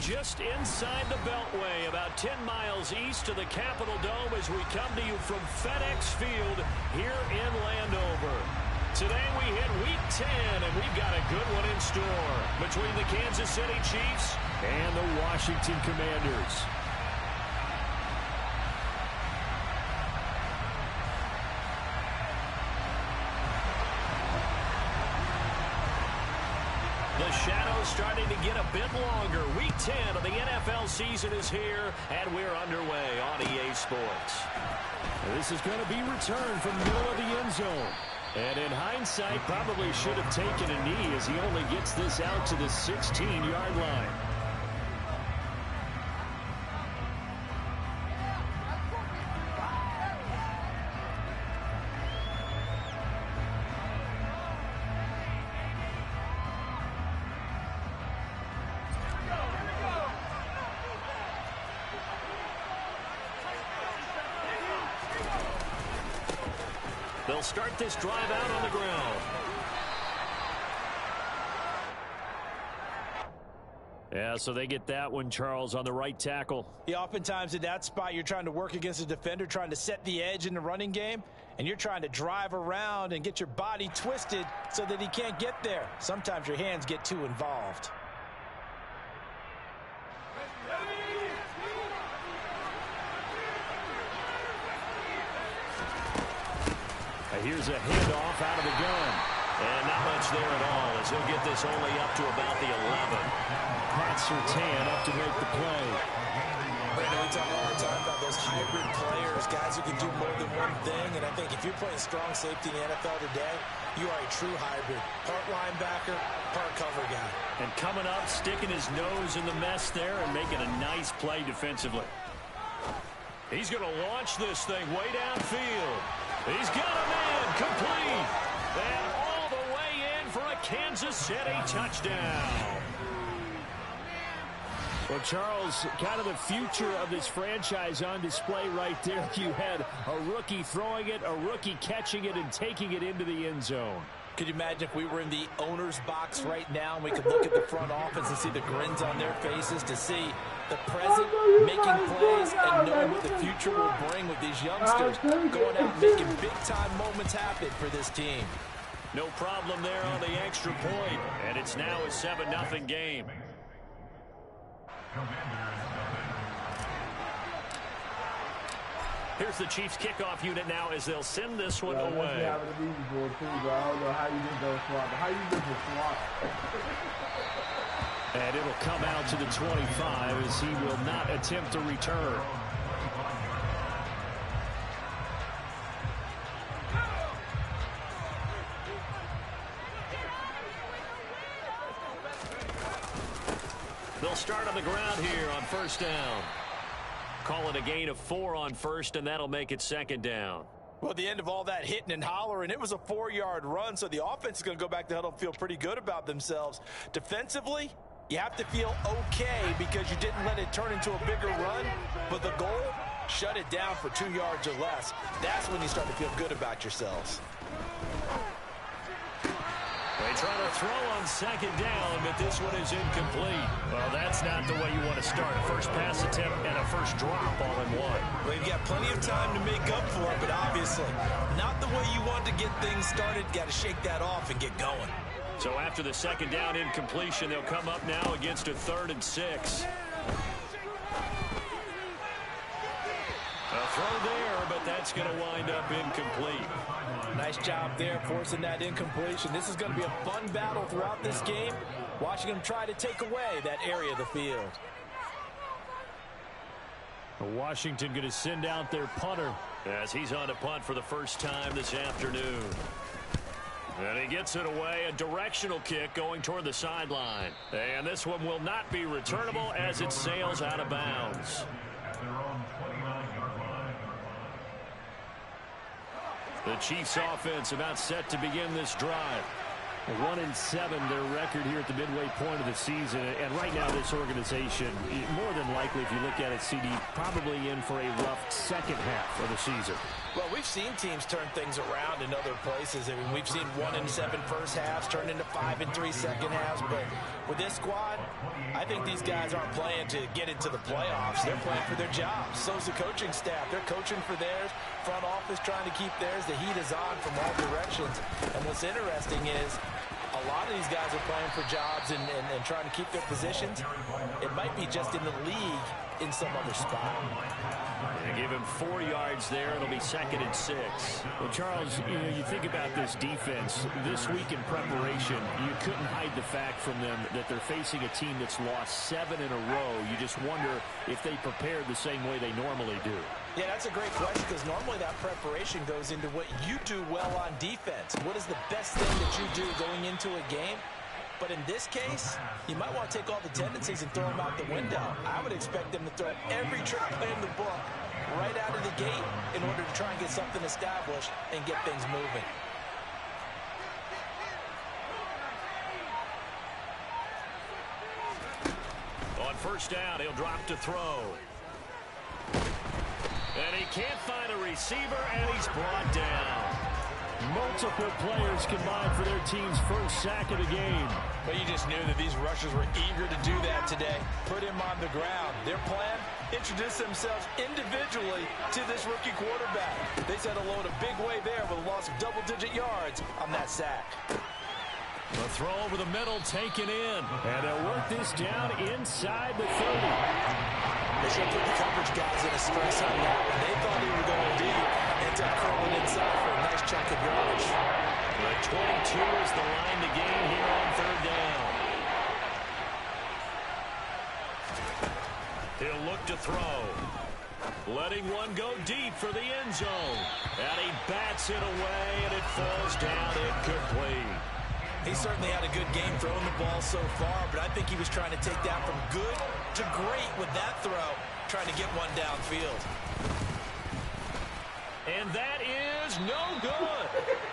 just inside the Beltway, about 10 miles east of the Capitol Dome as we come to you from FedEx Field here in Landover. Today we hit Week 10, and we've got a good one in store between the Kansas City Chiefs and the Washington Commanders. The shadow's starting to get a bit longer. Week 10 of the NFL season is here, and we're underway on EA Sports. This is going to be returned from the middle of the end zone. And in hindsight, probably should have taken a knee as he only gets this out to the 16-yard line. They'll start this drive out on the ground. Yeah, so they get that one, Charles, on the right tackle. Yeah, oftentimes in that spot, you're trying to work against a defender, trying to set the edge in the running game, and you're trying to drive around and get your body twisted so that he can't get there. Sometimes your hands get too involved. Here's a handoff out of the gun. And not much there at all as he'll get this only up to about the 11. Pat Surtain up to make the play. Brandon, we talk all the time about those hybrid players, guys who can do more than one thing. And I think if you're playing strong safety in the NFL today, you are a true hybrid. Part linebacker, part cover guy. And coming up, sticking his nose in the mess there and making a nice play defensively. He's going to launch this thing way downfield. He's got a man complete. And all the way in for a Kansas City touchdown. Well, Charles, kind of the future of this franchise on display right there. You had a rookie throwing it, a rookie catching it, and taking it into the end zone. Could you imagine if we were in the owner's box right now and we could look at the front office and see the grins on their faces, to see the present making plays and knowing what the future will bring with these youngsters going out and making big-time moments happen for this team. No problem there on the extra point, and it's now a 7-0 game. Here's the Chiefs kickoff unit now as they'll send this one away. And it'll come out to the 25 as he will not attempt to return. They'll start on the ground here on first down. Call it a gain of 4 on first, and that'll make it second down. Well, at the end of all that hitting and hollering, it was a 4-yard run, so the offense is going to go back to huddle and feel pretty good about themselves. Defensively, you have to feel okay because you didn't let it turn into a bigger run, but the goal, shut it down for 2 yards or less. That's when you start to feel good about yourselves. They try to throw on second down, but this one is incomplete. Well, that's not the way you want to start. First pass attempt and a first drop all in one. Well, you've got plenty of time to make up for it, but obviously not the way you want to get things started. Got to shake that off and get going. So after the second down incompletion, they'll come up now against a 3rd and 6. A throw there, but that's going to wind up incomplete. Nice job there forcing that incompletion. This is going to be a fun battle throughout this game, watching them try to take away that area of the field. Washington going to send out their punter as he's on to punt for the first time this afternoon. And he gets it away, a directional kick going toward the sideline. And this one will not be returnable as it sails out of bounds. The Chiefs offense about set to begin this drive. 1-7 their record here at the midway point of the season. And right now this organization, more than likely if you look at it, CD, probably in for a rough second half of the season. Well, we've seen teams turn things around in other places. I mean, we've seen 1-7 first halves turn into 5-3 second halves. But with this squad, I think these guys aren't playing to get into the playoffs. They're playing for their jobs. So's the coaching staff. They're coaching for theirs. Front office trying to keep theirs. The heat is on from all directions. And what's interesting is a lot of these guys are playing for jobs and trying to keep their positions. It might be just in the league in some other spot. They give him 4 yards there. It'll be 2nd and 6. Well, Charles, you think about this defense. This week in preparation, you couldn't hide the fact from them that they're facing a team that's lost 7 in a row. You just wonder if they prepared the same way they normally do. Yeah, that's a great question because normally that preparation goes into what you do well on defense. What is the best thing that you do going into a game? But in this case, you might want to take all the tendencies and throw them out the window. I would expect them to throw every trick play in the book right out of the gate in order to try and get something established and get things moving. On first down, he'll drop to throw. And he can't find a receiver, and he's brought down. Multiple players combined for their team's first sack of the game. But you just knew that these rushers were eager to do that today. Put him on the ground. Their plan, introduce themselves individually to this rookie quarterback. They said hello in a big way there with a loss of double-digit yards on that sack. The throw over the middle taken in. And they'll work this down inside the 30. They should put the coverage guys in a stress on that one. They thought he was going deep. Ends up curling inside for a nice chunk of yardage. The 22 is the line to gain here on 3rd down. He'll look to throw. Letting one go deep for the end zone. And he bats it away, and it falls down incomplete. He certainly had a good game throwing the ball so far, but I think he was trying to take that from good to great with that throw, trying to get one downfield. And that is no good.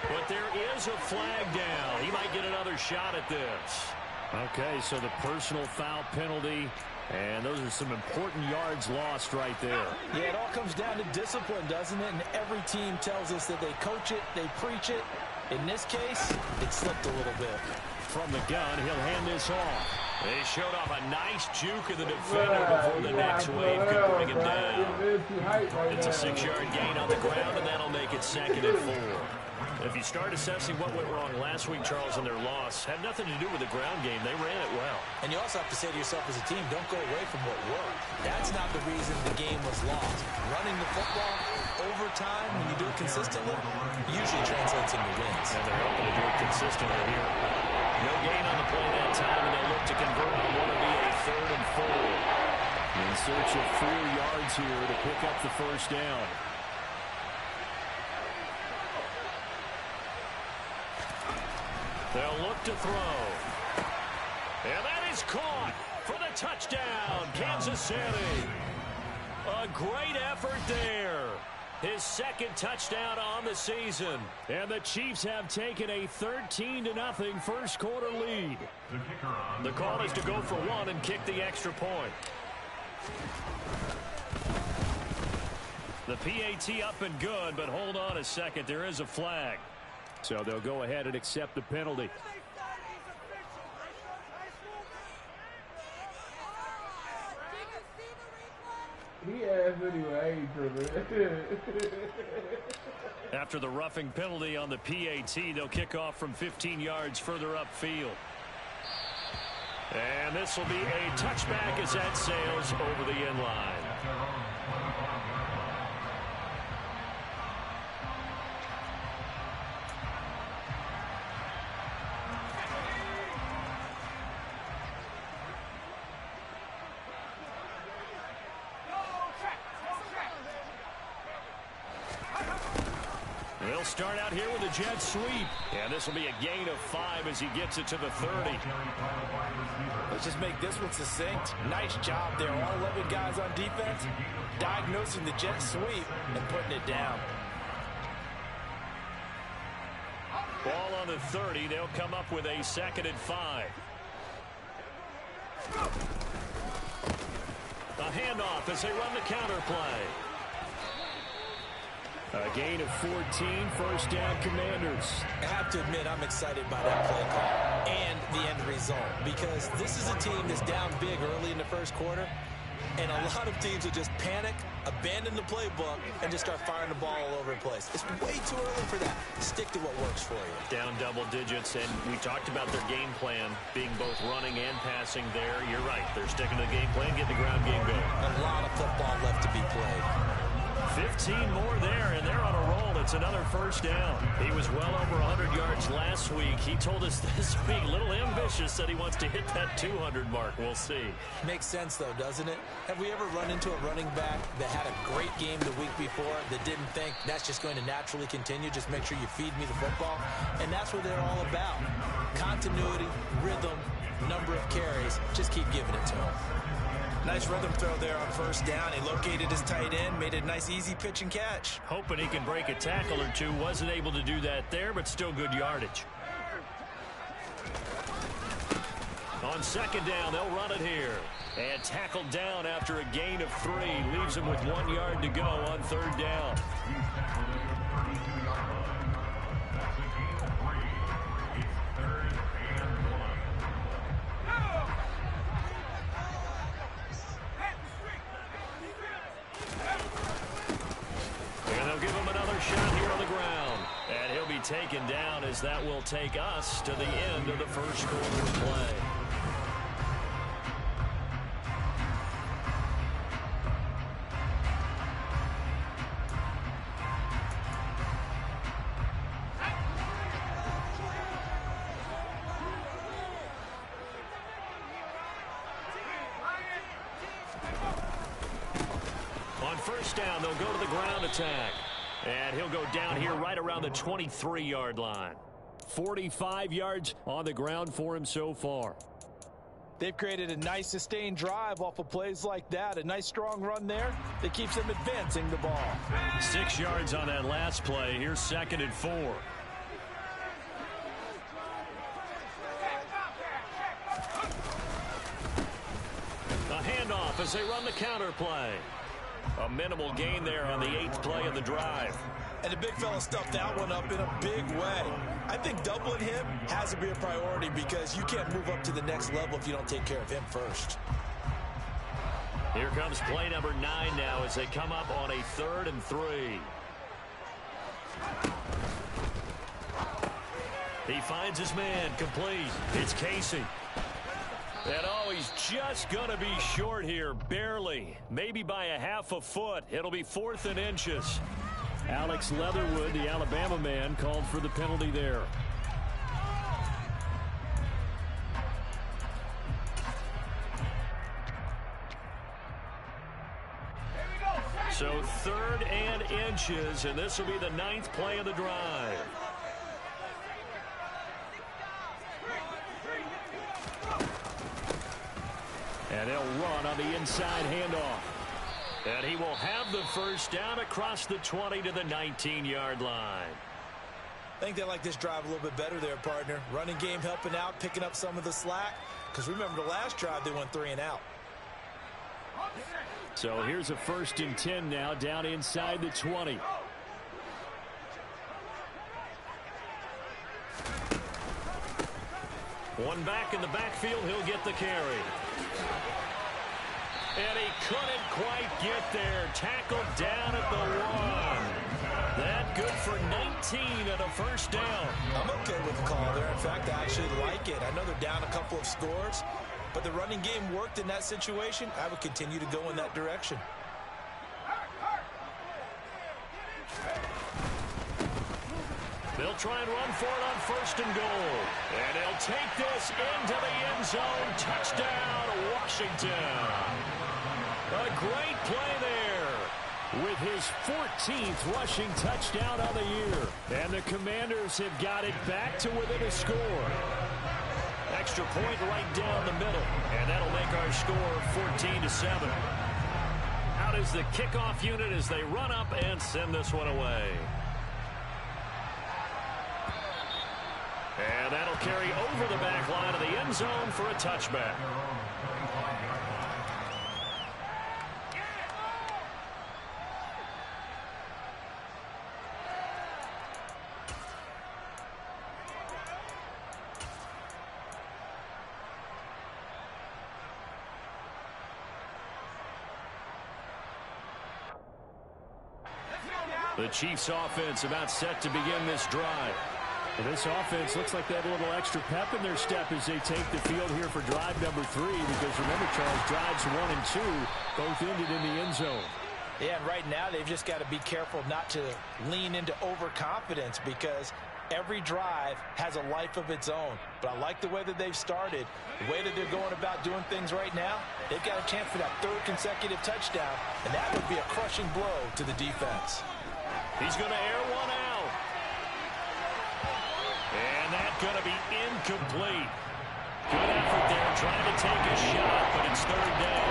But there is a flag down. He might get another shot at this. Okay, so the personal foul penalty, and those are some important yards lost right there. Yeah, it all comes down to discipline, doesn't it? And every team tells us that they coach it, they preach it. In this case, it slipped a little bit. From the gun, he'll hand this off. They showed off a nice juke of the defender before the next wave could bring him down. It's a 6-yard gain on the ground, and that'll make it 2nd and 4. If you start assessing what went wrong last week, Charles, in their loss, had nothing to do with the ground game. They ran it well. And you also have to say to yourself as a team, don't go away from what worked. That's not the reason the game was lost. Running the football over time, when you do it consistently, usually translates into wins. And they're hoping to do it consistently here. No gain on the play that time, and they look to convert on what will be a 3rd and 4. In search of 4 yards here to pick up the first down. They'll look to throw. And that is caught for the touchdown, Kansas City. A great effort there. His 2nd touchdown on the season. And the Chiefs have taken a 13-0 first quarter lead. The call is to go for 1 and kick the extra point. The PAT up and good, but hold on a second. There is a flag. So they'll go ahead and accept the penalty. He asked anyway. After the roughing penalty on the PAT, they'll kick off from 15 yards further upfield. And this will be a touchback as that sails over the end line. They'll start out here with a jet sweep. And this will be a gain of 5 as he gets it to the 30. Let's just make this one succinct. Nice job there. All 11 guys on defense diagnosing the jet sweep and putting it down. Ball on the 30. They'll come up with a 2nd and 5. A handoff as they run the counter play. A gain of 14, first down Commanders. I have to admit, I'm excited by that play call and the end result, because this is a team that's down big early in the first quarter, and a lot of teams will just panic, abandon the playbook, and just start firing the ball all over the place. It's way too early for that. Stick to what works for you. Down double digits, and we talked about their game plan being both running and passing there. You're right. They're sticking to the game plan, getting the ground game going. A lot of football left to be played. 15 more there, and they're on a roll. It's another first down. He was well over 100 yards last week. He told us this week, a little ambitious, that he wants to hit that 200 mark. We'll see. Makes sense, though, doesn't it? Have we ever run into a running back that had a great game the week before that didn't think that's just going to naturally continue? Just make sure you feed me the football. And that's what they're all about. Continuity, rhythm, number of carries. Just keep giving it to him. Nice rhythm throw there on first down. He located his tight end, made a nice easy pitch and catch. Hoping he can break a tackle or two. Wasn't able to do that there, but still good yardage. On second down, they'll run it here. And tackled down after a gain of 3. Leaves him with 1 yard to go on third down. Shot here on the ground, and he'll be taken down as that will take us to the end of the first quarter play. On first down, they'll go to the ground attack. And he'll go down here right around the 23-yard line. 45 yards on the ground for him so far. They've created a nice sustained drive off of plays like that. A nice strong run there that keeps them advancing the ball. 6 yards on that last play. Here's 2nd and 4. A handoff as they run the counter play. A minimal gain there on the 8th play of the drive. And the big fella stuffed that one up in a big way. I think doubling him has to be a priority because you can't move up to the next level if you don't take care of him first. Here comes play number 9 now as they come up on a 3rd and 3. He finds his man complete. It's Casey. And oh, he's just going to be short here, barely. Maybe by a half a foot. It'll be 4th and inches. Alex Leatherwood, the Alabama man, called for the penalty there. So 3rd and inches, and this will be the 9th play of the drive. And they'll run on the inside handoff. And he will have the first down across the 20 to the 19-yard line. I think they like this drive a little bit better there, partner. Running game helping out, picking up some of the slack. Because remember the last drive, they went 3 and out. So here's a 1st and 10 now down inside the 20. One back in the backfield, he'll get the carry. And he couldn't quite get there. Tackled down at the 1. That good for 19 and a first down. I'm okay with the call there. In fact, I actually like it. I know they're down a couple of scores, but the running game worked in that situation. I would continue to go in that direction. They'll try and run for it on 1st and goal. And he'll take this into the end zone. Touchdown, Washington. A great play there with his 14th rushing touchdown of the year. And the Commanders have got it back to within a score. Extra point right down the middle. And that'll make our score 14-7. Out is the kickoff unit as they run up and send this one away. And that'll carry over the back line of the end zone for a touchback. The Chiefs offense about set to begin this drive. Well, this offense looks like they have a little extra pep in their step as they take the field here for drive number 3, because remember, Charles, drives 1 and 2 both ended in the end zone. Yeah, and right now they've just got to be careful not to lean into overconfidence, because every drive has a life of its own. But I like the way that they've started, the way that they're going about doing things right now. They've got a chance for that 3rd consecutive touchdown, and that would be a crushing blow to the defense. He's going to air one out. And that's going to be incomplete. Good effort there, trying to take a shot, but it's 3rd down.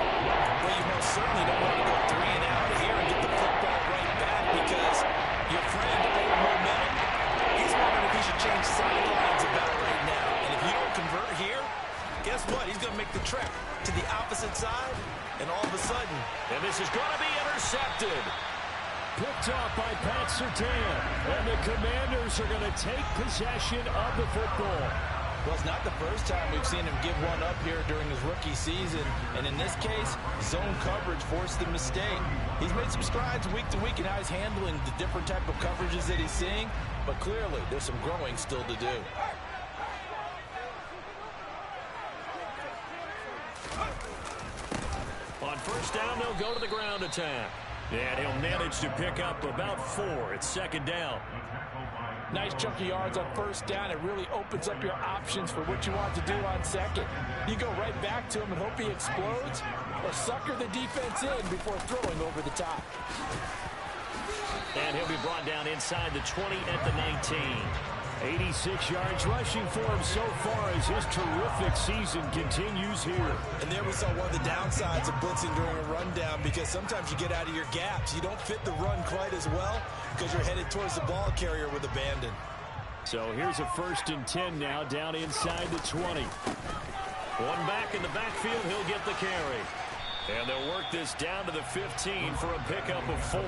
Well, you most certainly don't want to go 3 and out here and get the football right back, because your friend, old momentum, he's wondering if he should change sidelines about right now. And if you don't convert here, guess what? He's going to make the trek to the opposite side, and all of a sudden, and this is going to be intercepted. Picked off by Pat Surtain, and the Commanders are going to take possession of the football. Well, it's not the first time we've seen him give one up here during his rookie season. And in this case, zone coverage forced the mistake. He's made some strides week to week in how he's handling the different type of coverages that he's seeing. But clearly, there's some growing still to do. On 1st down, they'll go to the ground attack. And he'll manage to pick up about 4. It's 2nd down. Nice chunky yards on 1st down. It really opens up your options for what you want to do on 2nd. You go right back to him and hope he explodes, or sucker the defense in before throwing over the top. And he'll be brought down inside the 20 at the 19. 86 yards rushing for him so far as his terrific season continues here. And there we saw one of the downsides of blitzing during a rundown, because sometimes you get out of your gaps. You don't fit the run quite as well because you're headed towards the ball carrier with abandon. So here's a 1st and 10 now, down inside the 20. One back in the backfield, he'll get the carry. And they'll work this down to the 15 for a pickup of 4.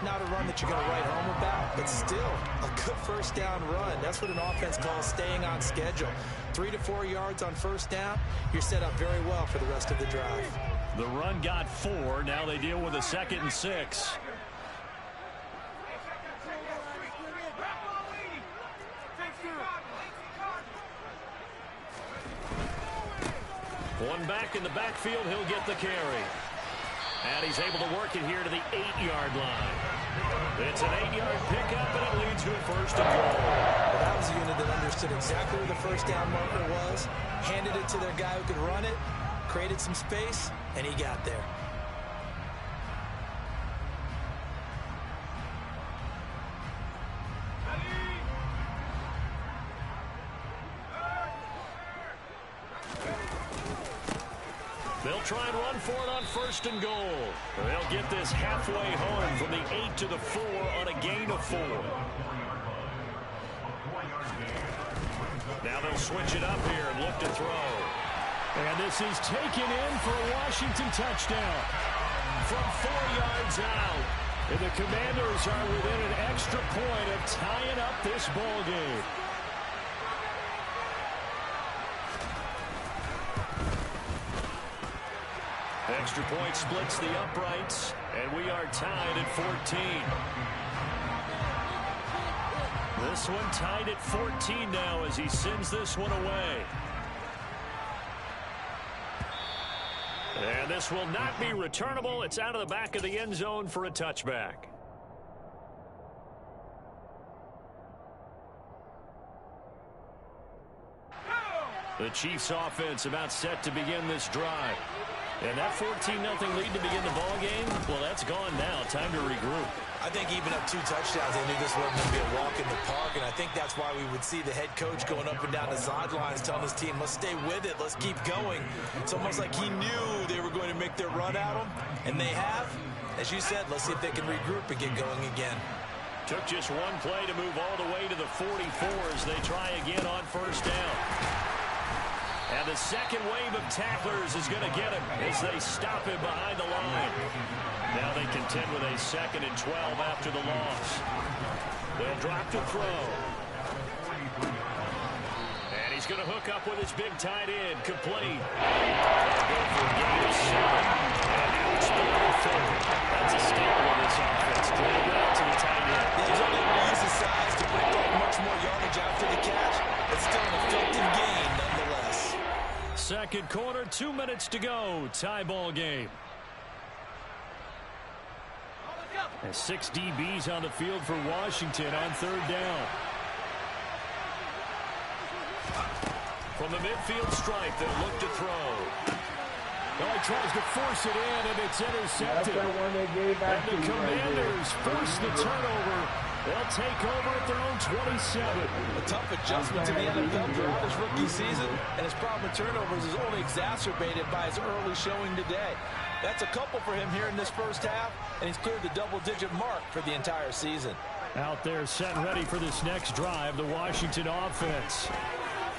Not a run that you're going to write home about, but still a good 1st down run. That's what an offense calls staying on schedule. 3 to 4 yards on 1st down, you're set up very well for the rest of the drive. The run got 4. Now they deal with a 2nd and 6. One back in the backfield, he'll get the carry. And he's able to work it here to the 8-yard line. It's an 8-yard pickup, and it leads to a 1st and goal. Well, that was a unit that understood exactly where the 1st down marker was, handed it to their guy who could run it, created some space, and he got there. They'll try and run for it on 1st and goal. They'll get this halfway home from the 8 to the 4 on a gain of 4. Now they'll switch it up here and look to throw. And this is taken in for a Washington touchdown. From 4 yards out. And the Commanders are within an extra point of tying up this ball game. Extra point splits the uprights, and we are tied at 14. This one tied at 14 now as he sends this one away. And this will not be returnable. It's out of the back of the end zone for a touchback. The Chiefs offense about set to begin this drive. And that 14-0 lead to begin the ball game, well, that's gone now. Time to regroup. I think even up 2 touchdowns, they knew this wasn't going to be a walk in the park, and I think that's why we would see the head coach going up and down the sidelines telling his team, let's stay with it, let's keep going. It's almost like he knew they were going to make their run at him, and they have. As you said, let's see if they can regroup and get going again. Took just one play to move all the way to the 44 as they try again on 1st down. And the second wave of tacklers is going to get him as they stop him behind the line. Now they contend with a 2nd and 12 after the loss. They'll drop to throw. And he's going to hook up with his big tight end, complete. They'll go for a gain of 7. And Unspoken thing. That's a staple of this offense. Drag it out to the tight end. Yeah, he's only able to use his size to break up much more yardage after the catch. It's still an effective gain nonetheless. Second quarter, 2 minutes to go. Tie ball game. And 6 DBs on the field for Washington on third down. From the midfield stripe, they'll look to throw. Well, he tries to force it in, and it's intercepted. That's the one they gave back And the to Commanders force the turnover. They'll take over at their own 27. A tough adjustment to the NFL throughout his rookie season, and his problem with turnovers is only exacerbated by his early showing today. That's a couple for him here in this first half, and he's cleared the double-digit mark for the entire season. Out there set and ready for this next drive, the Washington offense.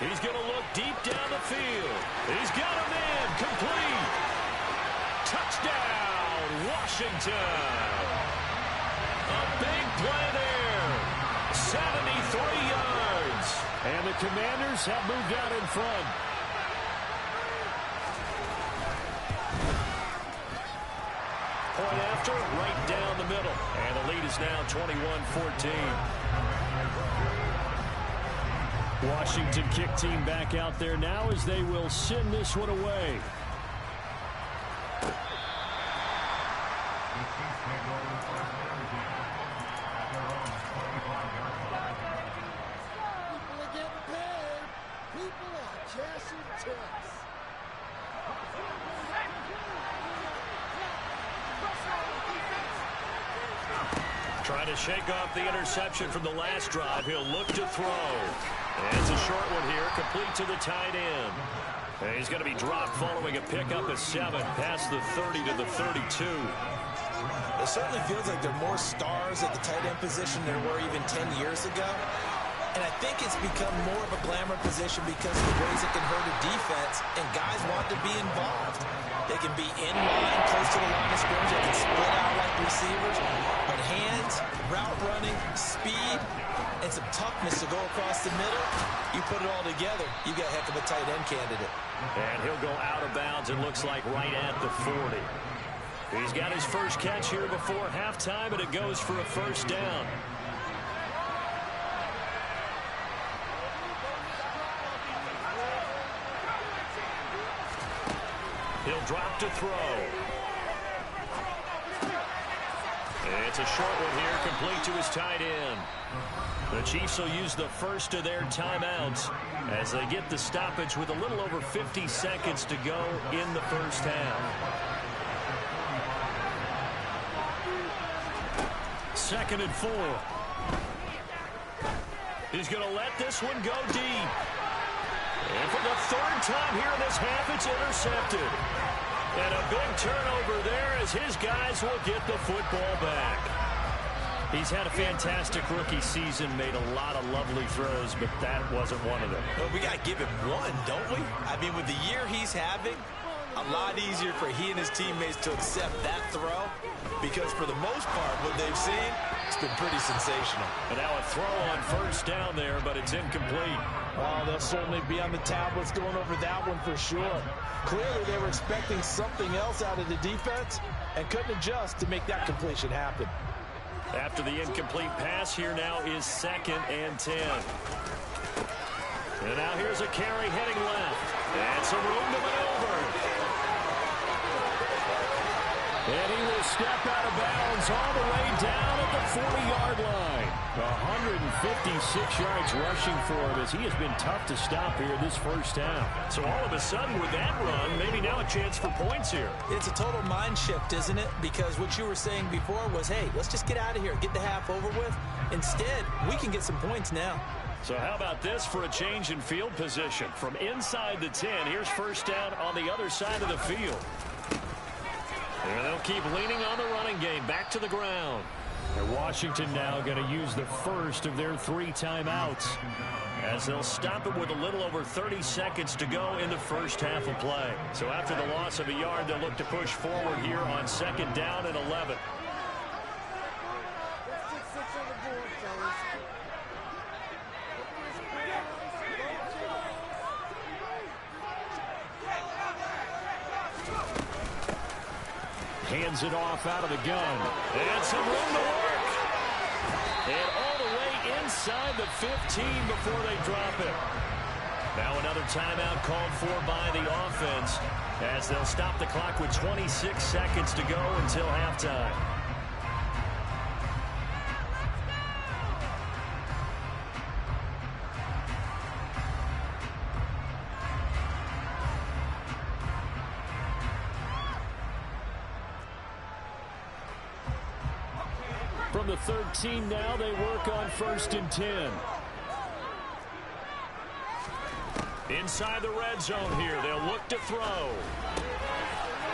He's going to look deep down the field. He's got him in, complete. Touchdown, Washington. A big play there. 73 yards. And the Commanders have moved out in front. Point after, right down the middle. And the lead is now 21-14. Washington kick team back out there now as they will send this one away. Trying to shake off the interception from the last drive. He'll look to throw. And it's a short one here, complete to the tight end. And he's going to be dropped following a pickup of 7 past the 30 to the 32. It certainly feels like there are more stars at the tight end position than there were even 10 years ago. And I think it's become more of a glamour position because of the ways it can hurt a defense, and guys want to be involved. They can be in line, close to the line of scrimmage. They can split out like receivers. But hands, route running, speed, and some toughness to go across the middle, you put it all together, you got a heck of a tight end candidate. And he'll go out of bounds, it looks like right at the 40. He's got his first catch here before halftime, and it goes for a first down. He'll drop to throw. And it's a short one here, complete to his tight end. The Chiefs will use the first of their timeouts as they get the stoppage with a little over 50 seconds to go in the first half. Second and 4. He's going to let this one go deep. And for the third time here in this half, it's intercepted. And a big turnover there as his guys will get the football back. He's had a fantastic rookie season, made a lot of lovely throws, but that wasn't one of them. Well, we got to give him one, don't we? I mean, with the year he's having, a lot easier for he and his teammates to accept that throw because for the most part, what they've seen, it's been pretty sensational. And now a throw on first down there, but it's incomplete. Oh, they'll certainly be on the tablets going over that one for sure. Clearly, they were expecting something else out of the defense and couldn't adjust to make that completion happen. After the incomplete pass, here now is 2nd and 10. And now here's a carry heading left. And some room to maneuver. And he will step out of bounds all the way down at the 40-yard line. 156 yards rushing for him as he has been tough to stop here this first half. So all of a sudden with that run, maybe now a chance for points here. It's a total mind shift, isn't it? Because what you were saying before was, hey, let's just get out of here, get the half over with. Instead, we can get some points now. So how about this for a change in field position? From inside the 10, here's first down on the other side of the field. And they'll keep leaning on the running game. Back to the ground. And Washington now going to use the first of their 3 timeouts as they'll stop it with a little over 30 seconds to go in the first half of play. So after the loss of a yard, they'll look to push forward here on 2nd down and 11. Hands it off out of the gun. And some room to work. And all the way inside the 15 before they drop it. Now another timeout called for by the offense as they'll stop the clock with 26 seconds to go until halftime. From the 13 now, they work on 1st and 10. Inside the red zone here, they'll look to throw.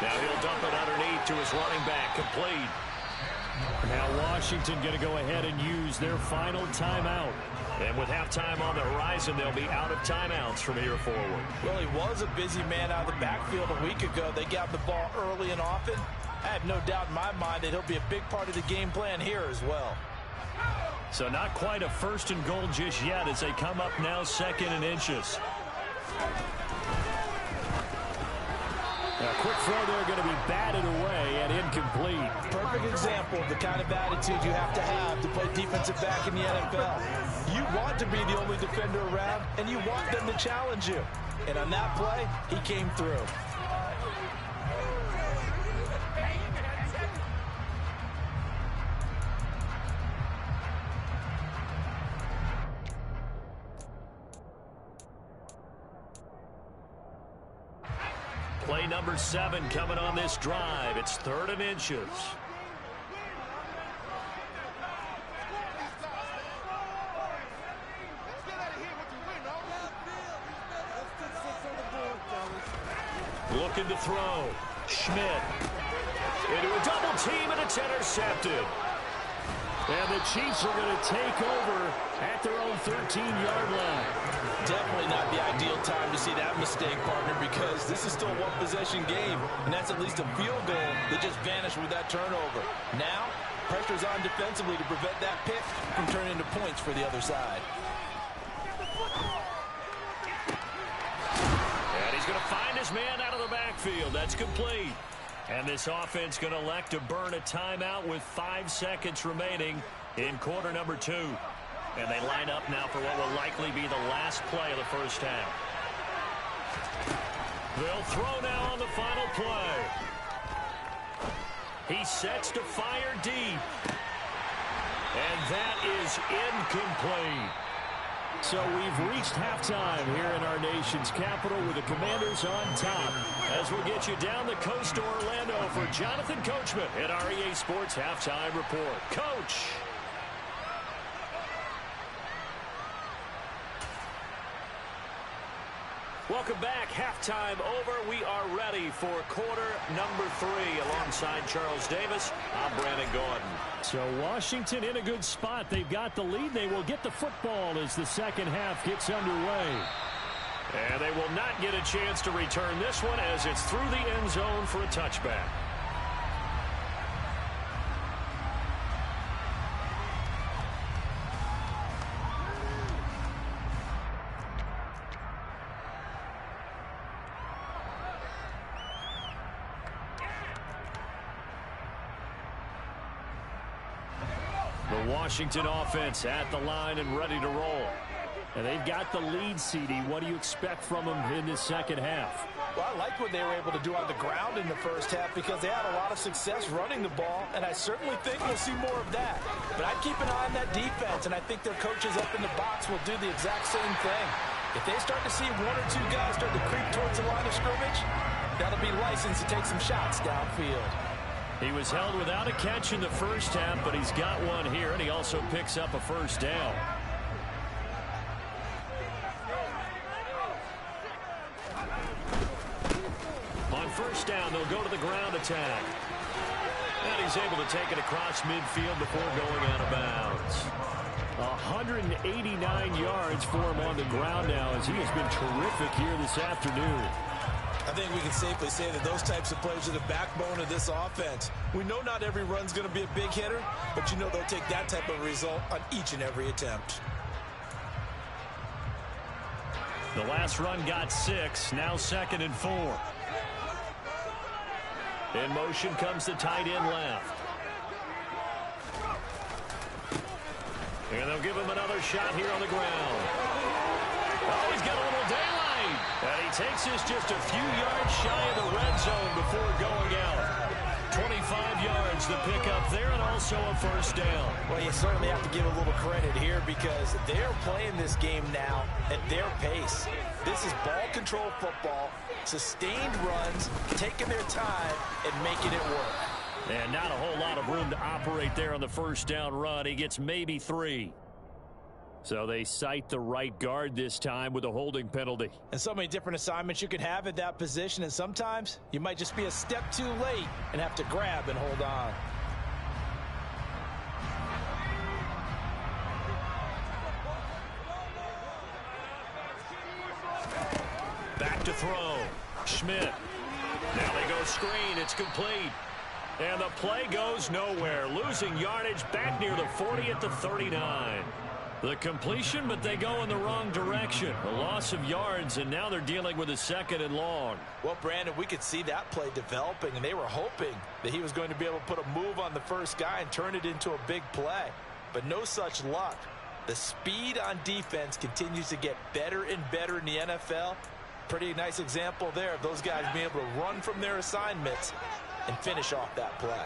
Now he'll dump it underneath to his running back, complete. Now Washington going to go ahead and use their final timeout. And with halftime on the horizon, they'll be out of timeouts from here forward. Well, he was a busy man out of the backfield a week ago. They got the ball early and often. I have no doubt in my mind that he'll be a big part of the game plan here as well. So not quite a 1st and goal just yet as they come up now 2nd and inches. Now, quick throw there going to be batted away and incomplete. Perfect example of the kind of attitude you have to play defensive back in the NFL. You want to be the only defender around, and you want them to challenge you. And on that play, he came through. Play number 7 coming on this drive. It's 3rd and inches. Looking to throw. Schmidt. Into a double team, and it's intercepted. And the Chiefs are going to take over at their own 13-yard line. Definitely not the ideal time to see that mistake, partner, because this is still a one-possession game, and that's at least a field goal that just vanished with that turnover. Now, pressure's on defensively to prevent that pick from turning into points for the other side. And he's going to find his man out of the backfield. That's complete. And this offense going to elect to burn a timeout with 5 seconds remaining in quarter number 2. And they line up now for what will likely be the last play of the first half. They'll throw now on the final play. He sets to fire deep. And that is incomplete. So we've reached halftime here in our nation's capital with the Commanders on top. As we'll get you down the coast to Orlando for Jonathan Coachman at our EA Sports Halftime Report. Coach. Welcome back. Halftime over. We are ready for quarter number 3 alongside Charles Davis. I'm Brandon Gordon. So Washington in a good spot. They've got the lead. They will get the football as the second half gets underway. And they will not get a chance to return this one as it's through the end zone for a touchback. The Washington offense at the line and ready to roll. And they've got the lead, CD. What do you expect from them in this second half? Well, I like what they were able to do on the ground in the first half because they had a lot of success running the ball, and I certainly think we'll see more of that. But I'd keep an eye on that defense, and I think their coaches up in the box will do the exact same thing. If they start to see 1 or 2 guys start to creep towards the line of scrimmage, that'll be licensed to take some shots downfield. He was held without a catch in the first half, but he's got one here, and he also picks up a first down. On first down, they'll go to the ground attack. And he's able to take it across midfield before going out of bounds. 189 yards for him on the ground now as he has been terrific here this afternoon. I think we can safely say that those types of plays are the backbone of this offense. We know not every run's going to be a big hitter, but you know they'll take that type of result on each and every attempt. The last run got 6, now 2nd and 4. In motion comes the tight end left. And they'll give him another shot here on the ground. Oh, he's got a little daylight. And he takes this just a few yards shy of the red zone before going out. 25 yards to pick up there, and also a first down. Well, you certainly have to give a little credit here because they're playing this game now at their pace. This is ball control football, sustained runs, taking their time, and making it work. And not a whole lot of room to operate there on the first down run. He gets maybe 3. So they cite the right guard this time with a holding penalty. And so many different assignments you can have at that position, and sometimes you might just be a step too late and have to grab and hold on. Back to throw. Schmidt. Now they go screen. It's complete. And the play goes nowhere. Losing yardage back near the 40 at the 39. The completion, but they go in the wrong direction. A loss of yards, and now they're dealing with a 2nd and long. Well, Brandon, we could see that play developing, and they were hoping that he was going to be able to put a move on the first guy and turn it into a big play. But no such luck. The speed on defense continues to get better and better in the NFL. Pretty nice example there of those guys being able to run from their assignments and finish off that play.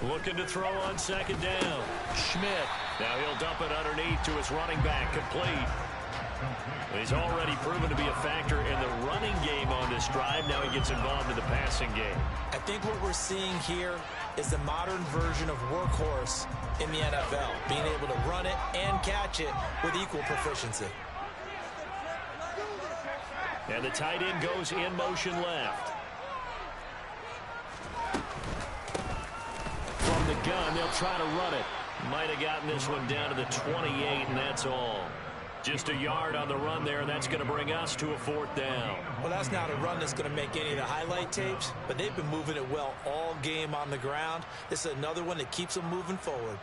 Looking to throw on 2nd down. Schmidt. Now he'll dump it underneath to his running back. Complete. He's already proven to be a factor in the running game on this drive. Now he gets involved in the passing game. I think what we're seeing here is the modern version of workhorse in the NFL, being able to run it and catch it with equal proficiency. And the tight end goes in motion left. From the gun, they'll try to run it. Might have gotten this one down to the 28, and that's all. Just a yard on the run there, and that's going to bring us to a 4th down. Well, that's not a run that's going to make any of the highlight tapes, but they've been moving it well all game on the ground. This is another one that keeps them moving forward.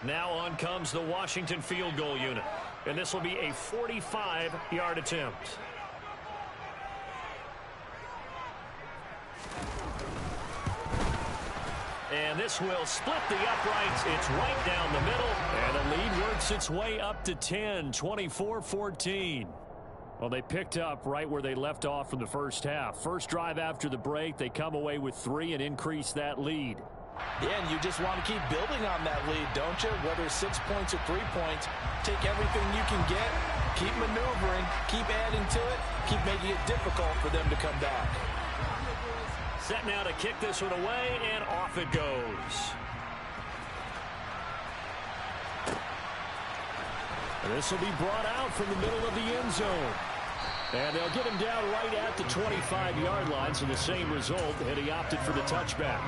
Now on comes the Washington field goal unit, and this will be a 45-yard attempt. And this will split the uprights. It's right down the middle. And the lead works its way up to 10, 24-14. Well, they picked up right where they left off from the first half. First drive after the break, they come away with 3 and increase that lead. Yeah, and you just want to keep building on that lead, don't you? Whether it's 6 points or 3 points, take everything you can get, keep maneuvering, keep adding to it, keep making it difficult for them to come back. Set now to kick this one away, and off it goes. This will be brought out from the middle of the end zone. And they'll get him down right at the 25-yard line, so the same result, and he opted for the touchback.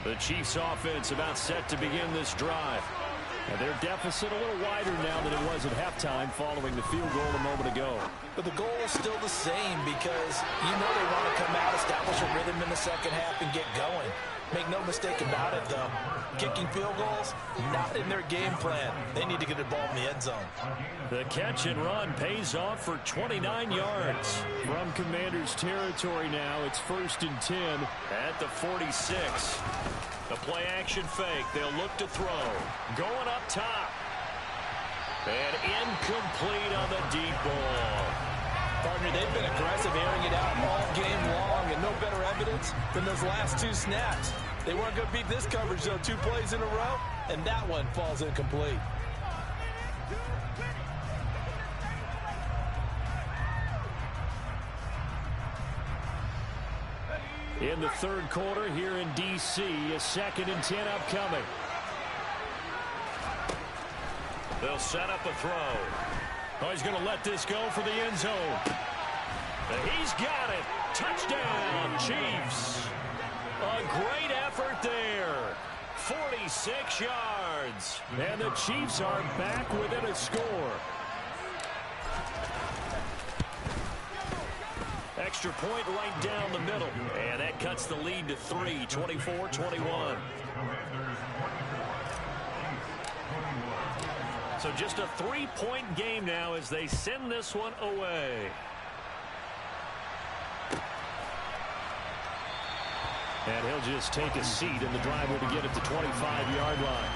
The Chiefs offense about set to begin this drive. And their deficit a little wider now than it was at halftime following the field goal a moment ago. But the goal is still the same because you know they want to come out, establish a rhythm in the second half, and get going. Make no mistake about it, though. Kicking field goals, not in their game plan. They need to get the ball in the end zone. The catch and run pays off for 29 yards. From Commanders territory now, it's 1st and 10 at the 46. The play action fake. They'll look to throw. Going up top. And incomplete on the deep ball. Partner, they've been aggressive, airing it out all game long, and no better evidence than those last 2 snaps. They weren't going to beat this coverage, though, 2 plays in a row, and that one falls incomplete. In the 3rd quarter here in D.C., a 2nd and 10 upcoming. They'll set up a throw. Oh, he's going to let this go for the end zone. And he's got it. Touchdown, Chiefs. A great effort there. 46 yards. And the Chiefs are back within a score. Extra point right down the middle. And that cuts the lead to 3, 24-21. So just a 3-point game now as they send this one away. And he'll just take a seat in the driver to get at the 25-yard line.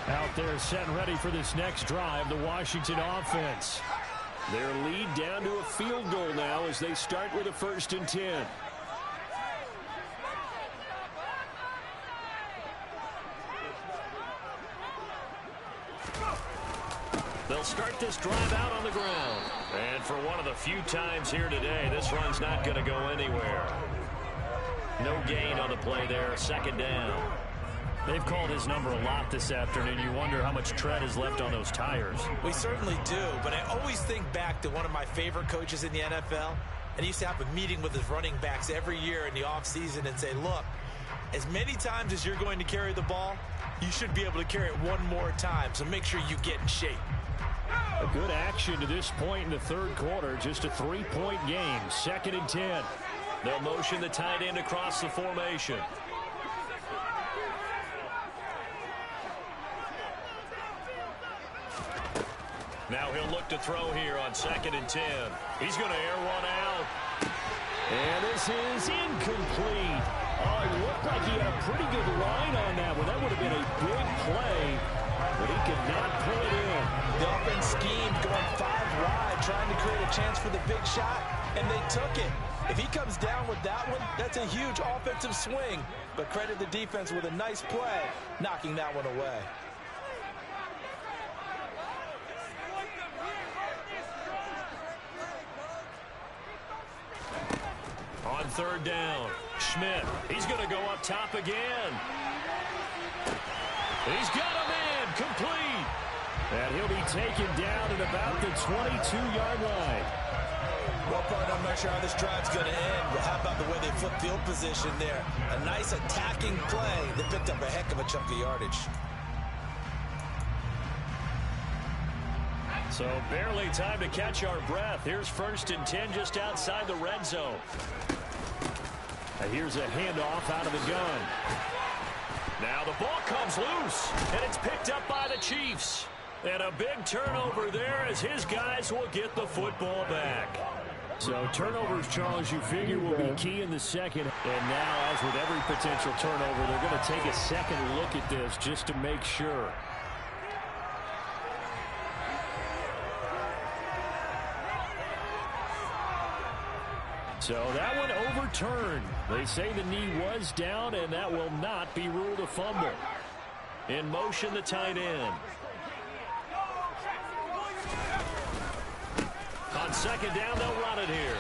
Out there set and ready for this next drive, the Washington offense. Their lead down to a field goal now as they start with a 1st and 10. They'll start this drive out on the ground. And for one of the few times here today, this run's not going to go anywhere. No gain on the play there, 2nd down. They've called his number a lot this afternoon. You wonder how much tread is left on those tires. We certainly do, but I always think back to one of my favorite coaches in the NFL. And he used to have a meeting with his running backs every year in the offseason and say, look, as many times as you're going to carry the ball, you should be able to carry it one more time, so make sure you get in shape. A good action to this point in the 3rd quarter. Just a 3-point game. 2nd and 10. They'll motion the tight end across the formation. Now he'll look to throw here on 2nd and 10. He's going to air one out. And this is incomplete. Oh, it looked like he had a pretty good line on that one. That would have been a big play, but he could not pull it in. The offense schemed going 5 wide, trying to create a chance for the big shot, and they took it. If he comes down with that one, that's a huge offensive swing. But credit the defense with a nice play, knocking that one away. On 3rd down, Schmidt. He's going to go up top again. He's got a man complete. And he'll be taken down at about the 22-yard line. Well, partner, I'm not sure how this drive's going to end, but how about the way they flip field position there? A nice attacking play that picked up a heck of a chunk of yardage. So barely time to catch our breath. Here's 1st and 10 just outside the red zone. And here's a handoff out of the gun. Now the ball comes loose, and it's picked up by the Chiefs. And a big turnover there as his guys will get the football back. So turnovers, Charles, you figure will be key in the 2nd. And now, as with every potential turnover, they're going to take a second look at this just to make sure. So that one overturned. They say the knee was down, and that will not be ruled a fumble. In motion, the tight end. On 2nd down, they'll run it here.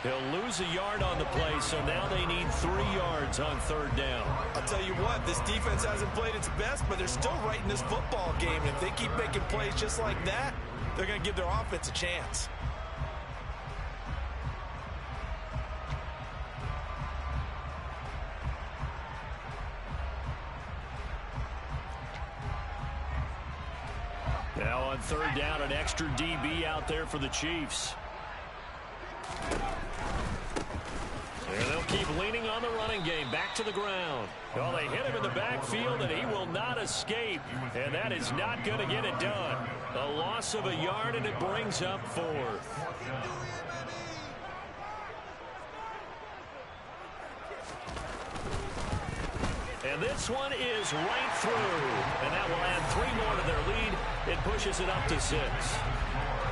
He'll lose a yard on the play, so now they need 3 yards on 3rd down. I'll tell you what, this defense hasn't played its best, but they're still right in this football game. And if they keep making plays just like that, they're going to give their offense a chance. Now on 3rd down, an extra DB out there for the Chiefs. And they'll keep leaning on the running game. Back to the ground. Well, they hit him in the backfield, and he will not escape. And that is not going to get it done. A loss of a yard, and it brings up 4th. And this one is right through. And that will add 3 more to their lead. It pushes it up to 6.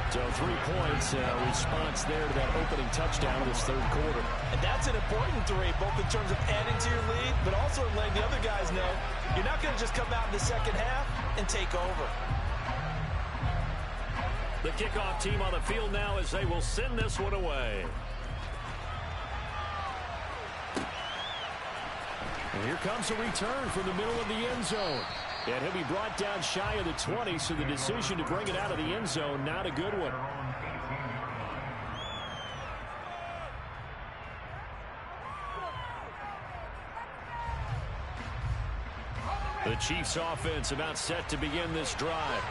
So 3 points response there to that opening touchdown of this 3rd quarter. And that's an important 3, both in terms of adding to your lead, but also letting the other guys know you're not going to just come out in the 2nd half and take over. The kickoff team on the field now as they will send this one away. And here comes a return from the middle of the end zone. And he'll be brought down shy of the 20, so the decision to bring it out of the end zone, not a good one. The Chiefs offense about set to begin this drive.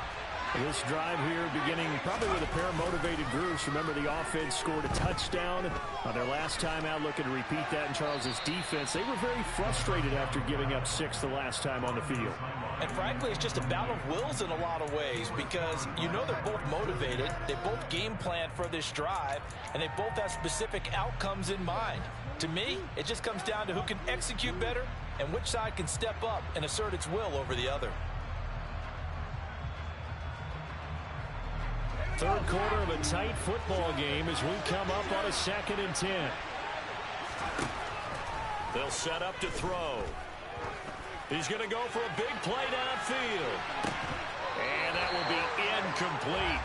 This drive here beginning probably with a pair of motivated groups. Remember, the offense scored a touchdown on their last time out, looking to repeat that in Charles's defense. They were very frustrated after giving up 6 the last time on the field. And frankly, it's just a battle of wills in a lot of ways because you know they're both motivated. They both game plan for this drive, and they both have specific outcomes in mind. To me, it just comes down to who can execute better and which side can step up and assert its will over the other. Third quarter of a tight football game as we come up on a 2nd and 10. They'll set up to throw. He's going to go for a big play downfield. And that will be incomplete.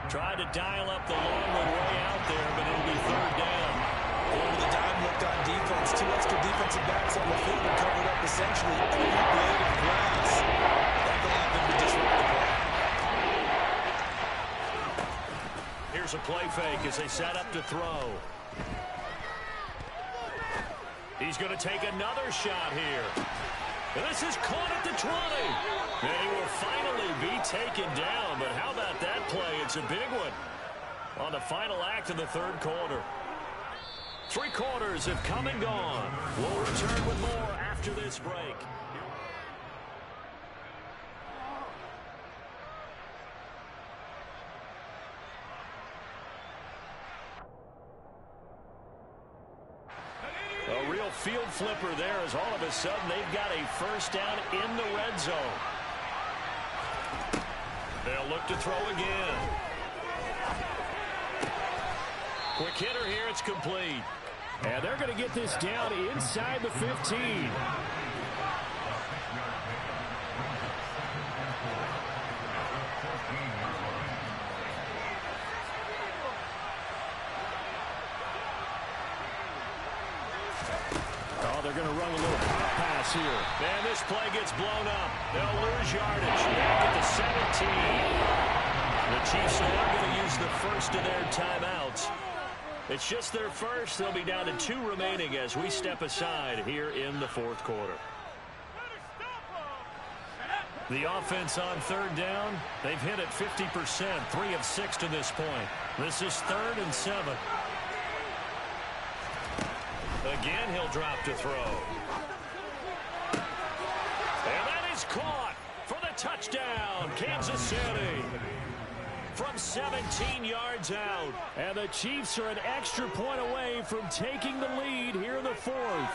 Tried to dial up the long one way out there, but it'll be 3rd down. Over the dime look on defense. 2 extra defensive backs on the field and covered up essentially every blade of grass. That allowed them to disrupt the play. Here's a play fake as they set up to throw. He's going to take another shot here. This is caught at the 20. And he will finally be taken down. But how about that play? It's a big one on the final act of the 3rd quarter. 3 quarters have come and gone. We'll return with more after this break. A real field flipper there as all of a sudden they've got a 1st down in the red zone. They'll look to throw again. Quick hitter here, it's complete. And they're going to get this down inside the 15. They're going to run a little pop pass here. And this play gets blown up. They'll lose yardage back at the 17. The Chiefs are now going to use the first of their timeouts. It's just their first. They'll be down to 2 remaining as we step aside here in the 4th quarter. The offense on 3rd down, they've hit it 50%, 3 of 6 to this point. This is 3rd and 7. Again, he'll drop to throw. And that is caught for the touchdown, Kansas City. From 17 yards out. And the Chiefs are an extra point away from taking the lead here in the 4th.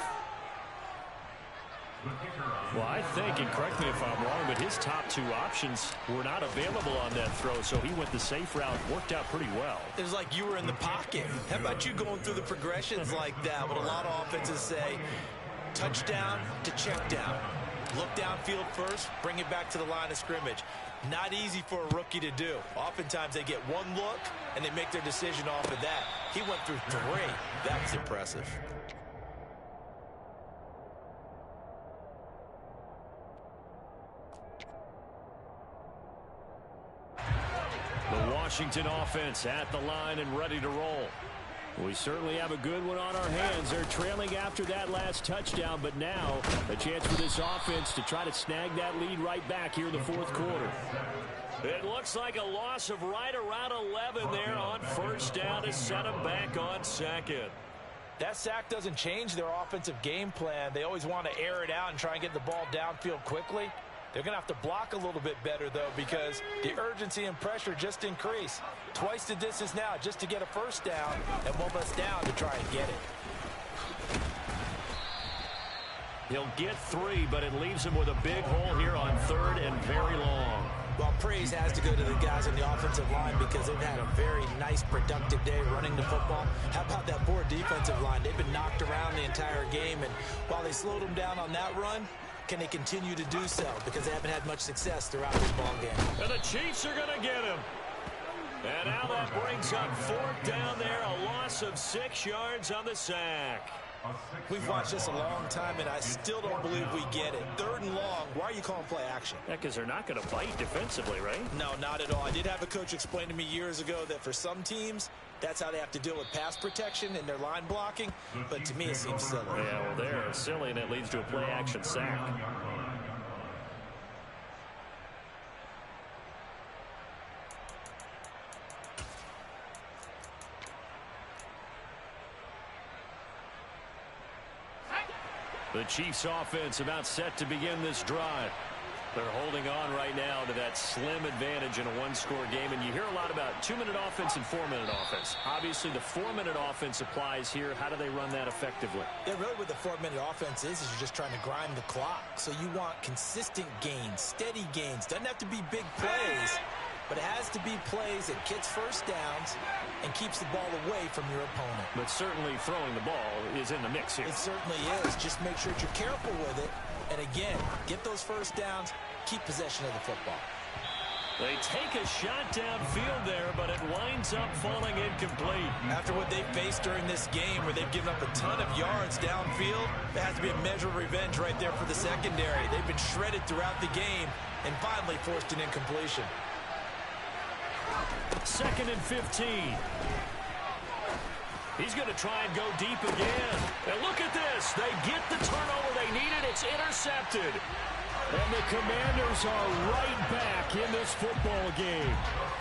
Well, I think, and correct me if I'm wrong, but his top 2 options were not available on that throw, so he went the safe route, worked out pretty well. It was like you were in the pocket. How about you going through the progressions like that? What a lot of offenses say, touchdown to check down. Look downfield first, bring it back to the line of scrimmage. Not easy for a rookie to do. Oftentimes they get 1 look, and they make their decision off of that. He went through 3. That was impressive. The Washington offense at the line and ready to roll. We certainly have a good one on our hands. They're trailing after that last touchdown, but now a chance for this offense to try to snag that lead right back here in the 4th quarter. It looks like a loss of right around 11 there on 1st down to set them back on 2nd. That sack doesn't change their offensive game plan. They always want to air it out and try and get the ball downfield quickly. They're going to have to block a little bit better, though, because the urgency and pressure just increase. Twice the distance now just to get a 1st down, and 1 less down to try and get it. He'll get 3, but it leaves him with a big hole here on 3rd and very long. Well, praise has to go to the guys on the offensive line because they've had a very nice, productive day running the football. How about that poor defensive line? They've been knocked around the entire game, and while they slowed them down on that run, can they continue to do so? Because they haven't had much success throughout this ball game. And the Chiefs are going to get him. And now that brings up 4th down there, a loss of 6 yards on the sack. We've watched this a long time, and I still don't believe we get it. 3rd and long, why are you calling play action? Yeah, because they're not going to bite defensively, right? No, not at all. I did have a coach explain to me years ago that for some teams, that's how they have to deal with pass protection and their line blocking. But to me, it seems silly. Yeah, well, they're silly, and it leads to a play-action sack. The Chiefs offense about set to begin this drive. They're holding on right now to that slim advantage in a one-score game. And you hear a lot about 2-minute offense and 4-minute offense. Obviously, the 4-minute offense applies here. How do they run that effectively? Yeah, really what the 4-minute offense is you're just trying to grind the clock. So you want consistent gains, steady gains. Doesn't have to be big plays, but it has to be plays that gets first downs and keeps the ball away from your opponent. But certainly throwing the ball is in the mix here. It certainly is. Just make sure that you're careful with it. And again, get those first downs, keep possession of the football. They take a shot downfield there, but it winds up falling incomplete. After what they faced during this game where they've given up a ton of yards downfield, there has to be a measure of revenge right there for the secondary. They've been shredded throughout the game and finally forced an incompletion. 2nd and 15. He's going to try and go deep again. And look at this. They get the turnover they needed. It's intercepted. And the Commanders are right back in this football game.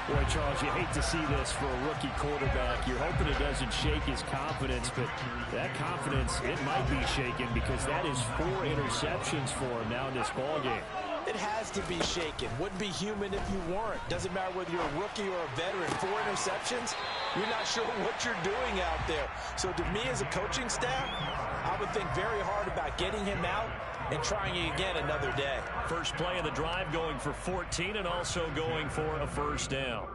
Boy, Charles, you hate to see this for a rookie quarterback. You're hoping it doesn't shake his confidence, but that confidence, it might be shaken because that is 4 interceptions for him now in this ball game. It has to be shaken. Wouldn't be human if you weren't. Doesn't matter whether you're a rookie or a veteran. 4 interceptions, you're not sure what you're doing out there. So to me as a coaching staff, I would think very hard about getting him out and trying it again another day. First play of the drive going for 14 and also going for a first down.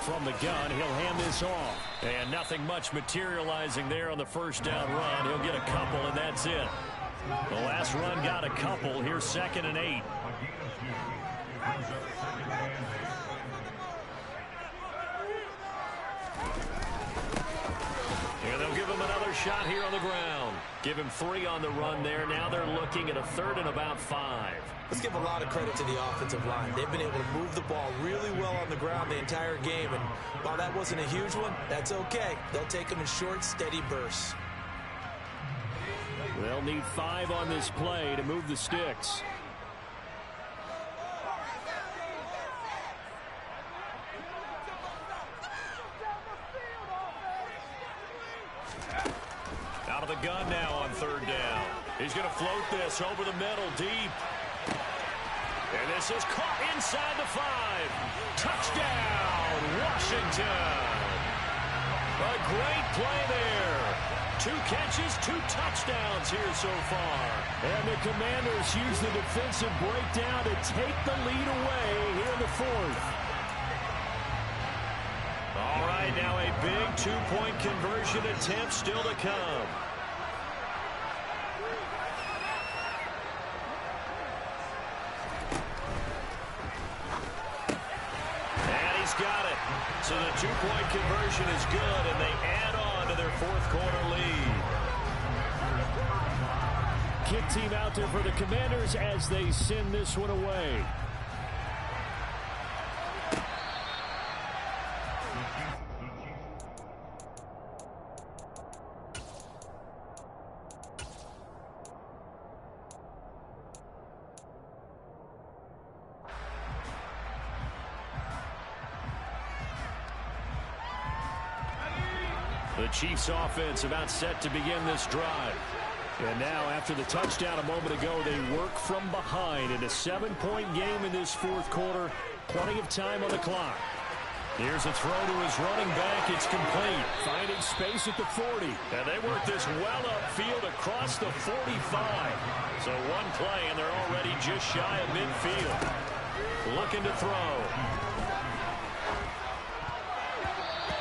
From the gun, he'll hand this off. And nothing much materializing there on the first down run. He'll get a couple, and that's it. The last run got a couple. Here's 2nd and 8. And they'll give him another shot here on the ground. Give him 3 on the run there. Now they're looking at a 3rd and about 5. Let's give a lot of credit to the offensive line. They've been able to move the ball really well on the ground the entire game. And while that wasn't a huge one, that's okay. They'll take them in short, steady bursts. They'll need 5 on this play to move the sticks. Out of the gun now on 3rd down. He's going to float this over the middle deep. And this is caught inside the 5. Touchdown, Washington. A great play there. 2 catches, 2 touchdowns here so far. And the Commanders use the defensive breakdown to take the lead away here in the 4th. All right, now a big 2-point conversion attempt still to come. Got it. So the 2-point conversion is good, and they add on to their 4th quarter lead. Kick team out there for the Commanders as they send this one away. The Chiefs offense about set to begin this drive. And now after the touchdown a moment ago, they work from behind in a 7-point game in this 4th quarter. Plenty of time on the clock. Here's a throw to his running back. It's complete. Finding space at the 40. And they work this well upfield across the 45. So one play and they're already just shy of midfield. Looking to throw.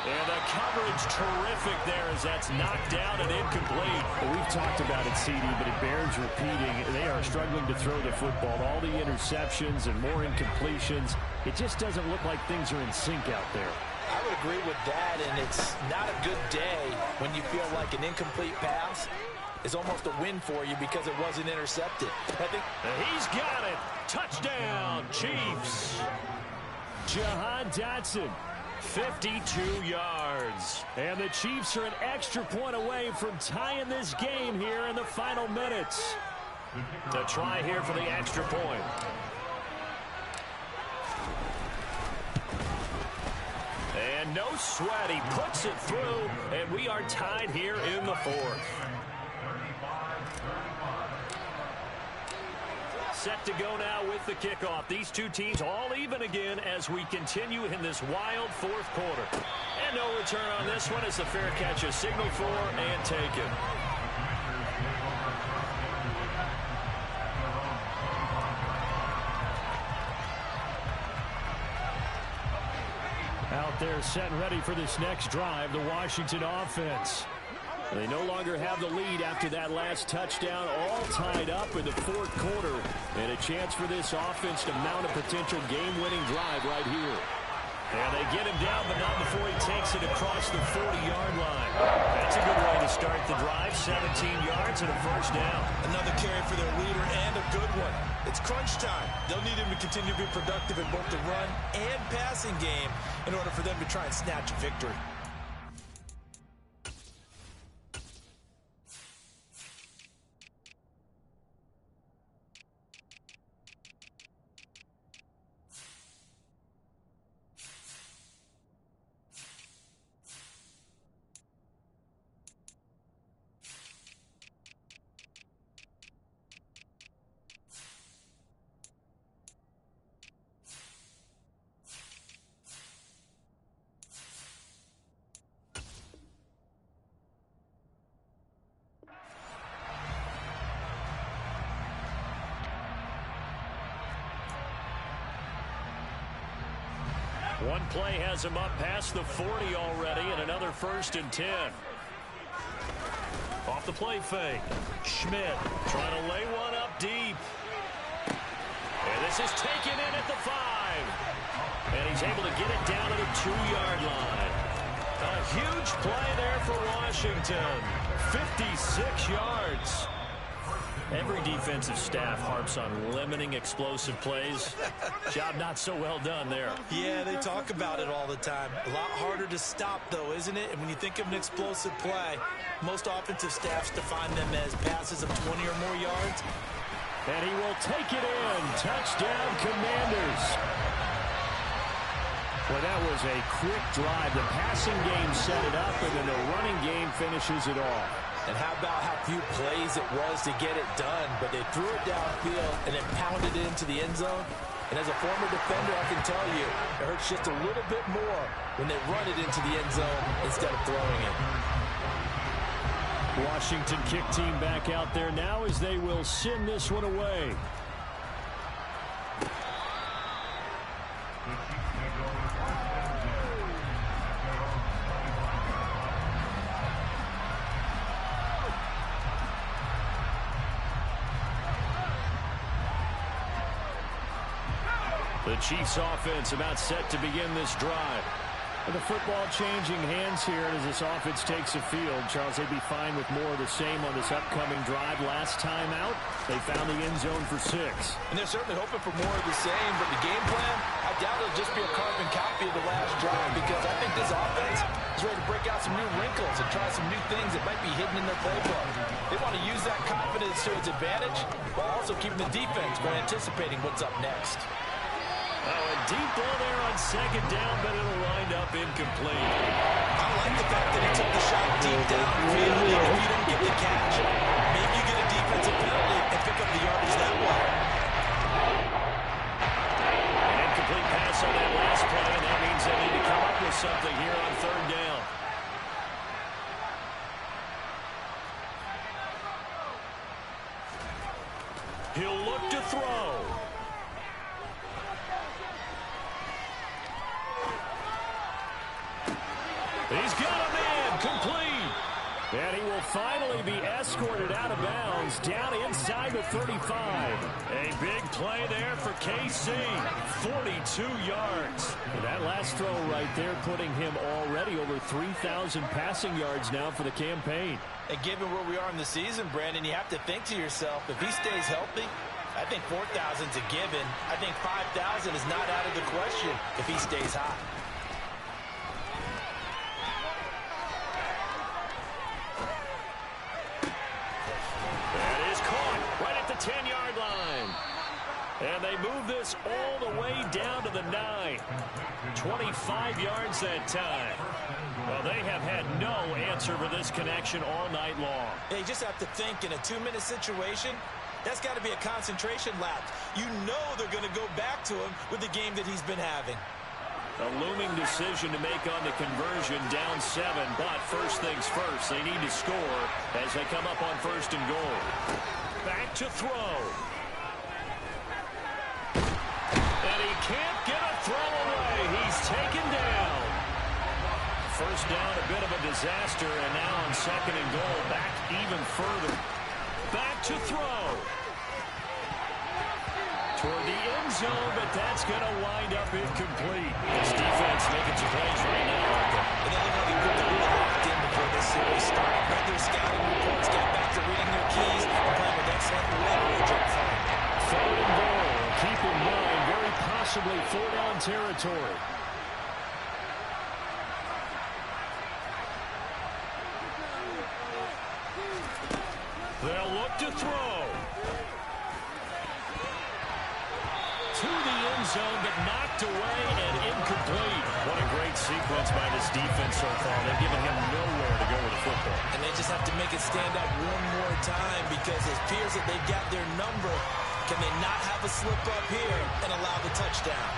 And the coverage terrific there as that's knocked down and incomplete. Well, we've talked about it, CD, but it bears repeating. They are struggling to throw the football. All the interceptions and more incompletions. It just doesn't look like things are in sync out there. I would agree with that, and it's not a good day when you feel like an incomplete pass is almost a win for you because it wasn't intercepted. He's got it. Touchdown, Chiefs. Jahan Dotson. 52 yards. And the Chiefs are an extra point away from tying this game here in the final minutes. To try here for the extra point. And no sweat. He puts it through, and we are tied here in the fourth. Set to go now with the kickoff. These two teams all even again as we continue in this wild fourth quarter. And no return on this one as the fair catch is signaled for and taken. Out there set and ready for this next drive, the Washington offense. They no longer have the lead after that last touchdown, all tied up in the fourth quarter. And a chance for this offense to mount a potential game-winning drive right here. And they get him down, but not before he takes it across the 40-yard line. That's a good way to start the drive, 17 yards and a first down. Another carry for their leader and a good one. It's crunch time. They'll need him to continue to be productive in both the run and passing game in order for them to try and snatch a victory. One play has him up past the 40 already, and another 1st and 10. Off the play fake. Schmidt trying to lay one up deep. And this is taken in at the 5. And he's able to get it down to the 2-yard line. A huge play there for Washington. 56 yards. Every defensive staff harps on limiting explosive plays. Job not so well done there. Yeah, they talk about it all the time. A lot harder to stop, though, isn't it? And when you think of an explosive play, most offensive staffs define them as passes of 20 or more yards. And he will take it in. Touchdown, Commanders. Well, that was a quick drive. The passing game set it up, and then the running game finishes it off. And how about how few plays it was to get it done, but they threw it downfield and then pounded it into the end zone. And as a former defender, I can tell you, it hurts just a little bit more when they run it into the end zone instead of throwing it. Washington kick team back out there now as they will send this one away. The Chiefs offense about set to begin this drive. With the football changing hands here as this offense takes the field. Charles, they'd be fine with more of the same on this upcoming drive. Last time out, they found the end zone for 6. And they're certainly hoping for more of the same, but the game plan, I doubt it'll just be a carbon copy of the last drive, because I think this offense is ready to break out some new wrinkles and try some new things that might be hidden in their playbook. They want to use that confidence to its advantage while also keeping the defense from anticipating what's up next. Oh, a deep ball there on 2nd down, but it'll wind up incomplete. I like the fact that he took the shot deep downfield, even if you don't get the catch. Maybe you get a defensive penalty and pick up the yardage that way. An incomplete pass on that last play, and that means they need to come up with something here on 3rd down. He'll look to throw. He's got a man complete. And he will finally be escorted out of bounds down inside the 35. A big play there for KC. 42 yards. And that last throw right there putting him already over 3,000 passing yards now for the campaign. And given where we are in the season, Brandon, you have to think to yourself, if he stays healthy, I think 4,000 is a given. I think 5,000 is not out of the question if he stays hot. this all the way down to the 9. 25 yards that time. Well, they have had no answer for this connection all night long. Yeah, you just have to think in a 2-minute situation, that's got to be a concentration lapse. You know they're going to go back to him with the game that he's been having. A looming decision to make on the conversion, down 7, but first things first, they need to score as they come up on 1st and goal. Back to throw. And he can't get a throw away. He's taken down. First down, a bit of a disaster, and now on 2nd and goal, back even further. Back to throw. Toward the end zone, but that's going to wind up incomplete. This defense making some plays right now, aren't they? And they look like they put the really locked in before this series started. Read their scouting reports, got back to reading their keys, and playing with excellent leverage up front. 3rd and goal. Keep in mind, very possibly 4-down territory. They'll look to throw. To the end zone, but knocked away and incomplete. What a great sequence by this defense so far. They've given him nowhere to go with the football. And they just have to make it stand up one more time because it appears that they've got their number. Can they not have a slip up here and allow the touchdown?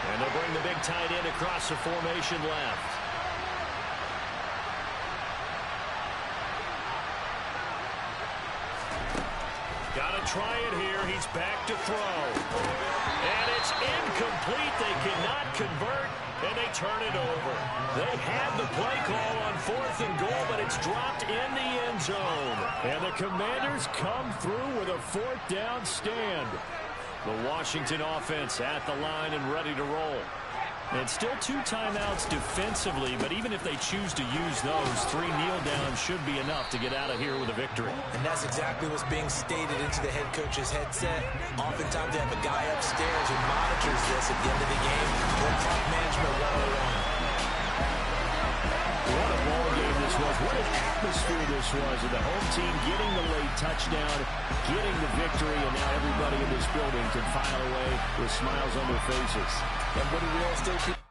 And they'll bring the big tight end across the formation left. Got to try it here. He's back to throw. And it's incomplete. They cannot convert, and they turn it over. They had the play call on 4th and goal, but it's dropped in the end zone. And the Commanders come through with a 4th down stand. The Washington offense at the line and ready to roll. And still 2 timeouts defensively, but even if they choose to use those, 3 kneel downs should be enough to get out of here with a victory. And that's exactly what's being stated into the head coach's headset. Oftentimes they have a guy upstairs who monitors this at the end of the game. Or clock management 101. What a ball game this was. What an atmosphere this was. And the home team getting the late touchdown, getting the victory, and now everybody in this building can file away with smiles on their faces. And what do real estate people